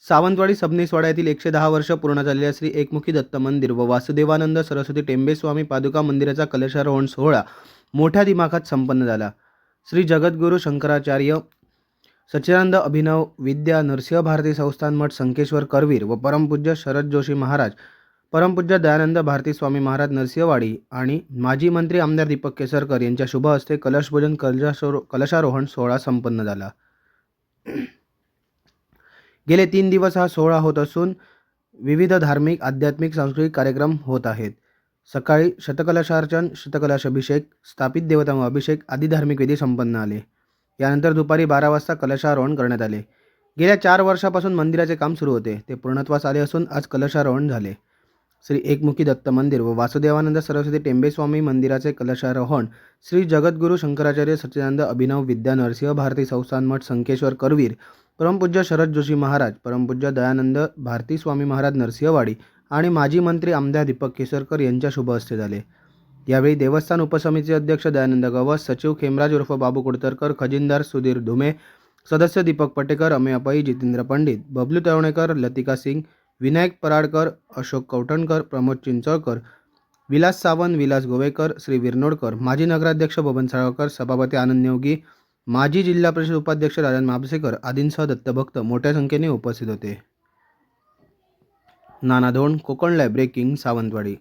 सावंतवाडी सबनीसवाडा येथील 110 वर्ष पूर्ण झालेल्या श्री एकमुखी दत्त मंदिर व वासुदेवानंद सरस्वती टेंबेस्वामी पादुका मंदिराचा कलशारोहण सोहळा मोठ्या दिमाखात संपन्न झाला। श्री जगद्गुरू शंकराचार्य सच्चिदानंद अभिनव विद्या नरसिंह भारती संस्थान मठ संकेश्वर करवीर व परमपूज्य शरद जोशी महाराज, परमपूज्य दयानंद भारती स्वामी महाराज नरसिंहवाडी आणि माजी मंत्री आमदार दीपक केसरकर यांच्या शुभ हस्ते कलशपूजन कलशारोहण सोहळा संपन्न झाला। गेले 3 दिवस हा सोहळा होत असून विविध धार्मिक, आध्यात्मिक, सांस्कृतिक कार्यक्रम होत आहेत। सकाळी शतकलशार्चन, शतकलशाभिषेक, स्थापित देवतांवर अभिषेक आदी धार्मिक विधी संपन्न आले। यानंतर दुपारी 12 वाजता कलशारोहण करण्यात आले। गेल्या 4 वर्षापासून मंदिराचे काम सुरू होते, ते पूर्णत्वास आले असून आज कलशारोहण झाले। श्री एकमुखी दत्त मंदिर व वासुदेवानंद सरस्वती टेंबेस्वामी मंदिराचे कलशारोहण श्री जगद्गुरू शंकराचार्य सच्चिदानंद अभिनव विद्या नरसिंह भारती संस्थान मठ संकेश्वर करवीर, परमपूज्य शरद जोशी महाराज, परमपूज्य दयानंद भारती स्वामी महाराज नरसिंहवाडी आणि माजी मंत्री आमदार दीपक केसरकर यांच्या शुभ हस्ते झाले। यावेळी देवस्थान उपसमितीचे अध्यक्ष दयानंद गवस, सचिव खेमराज उर्फ बाबू कुडतरकर, खजिनदार सुधीर धुमे, सदस्य दीपक पटेकर, अमेय पै, जितेंद्र पंडित, बबलू तळवणेकर, लतिका सिंग, विनायक पराडकर, अशोक कौटणकर, प्रमोद चिंचोळकर, विलास सावंत, विलास गोवेकर, श्री विरनोडकर, माजी नगराध्यक्ष बबन साळवकर, सभापती आनंद नेवगी, माजी जिल्हा परिषद उपाध्यक्ष राजन माबसेकर आदींसह दत्तभक्त मोठ्या संख्येने उपस्थित होते। नाना धोंड, कोकण लाईव्ह ब्रेकिंग, सावंतवाडी।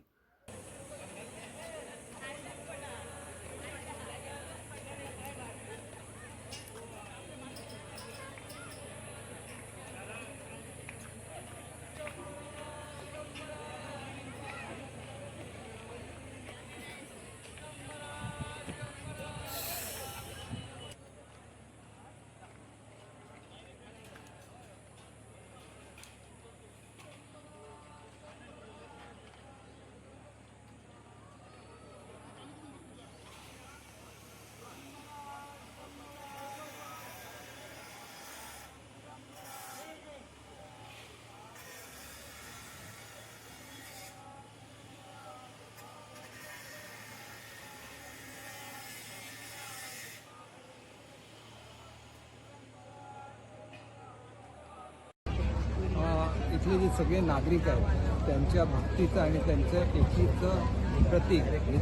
इथले जे सगळे नागरिक आहेत त्यांच्या भक्तीचं आणि त्यांच्या एकीचं प्रतीक हे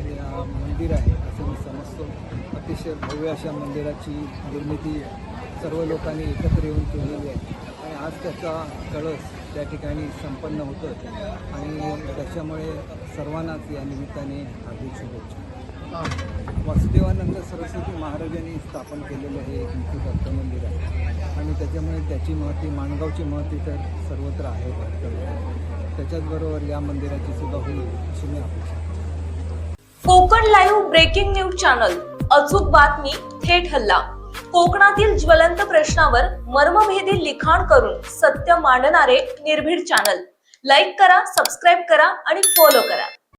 मंदिर आहे असं मी समजतो। अतिशय भव्य अशा मंदिराची निर्मिती सर्व लोकांनी एकत्र येऊन केलेली आहे आणि आज त्याचा कळस त्या ठिकाणी संपन्न होतं आणि त्याच्यामुळे सर्वांनाच या निमित्ताने हार्दिक शुभेच्छा। वासुदेवानंद सरस्वती महाराजांनी स्थापन केलेलं हे एक मुखी दत्त मंदिर आहे आणि त्याच्यामुळे त्याची महती, माणगावची महती तर सर्वत्र आहे। त्याच्याचबरोबर या मंदिराची सुद्धा होईल अशी मी अपेक्षा करतो। Konkan live breaking news channel, अचूक बातमी, थेट हल्ला। कोकणातील ज्वलंत प्रश्नावर मर्मभेदी लिखाण करून सत्य मांडणारे निर्भीड चॅनल। लाईक करा, सबस्क्राईब करा आणि फॉलो करा।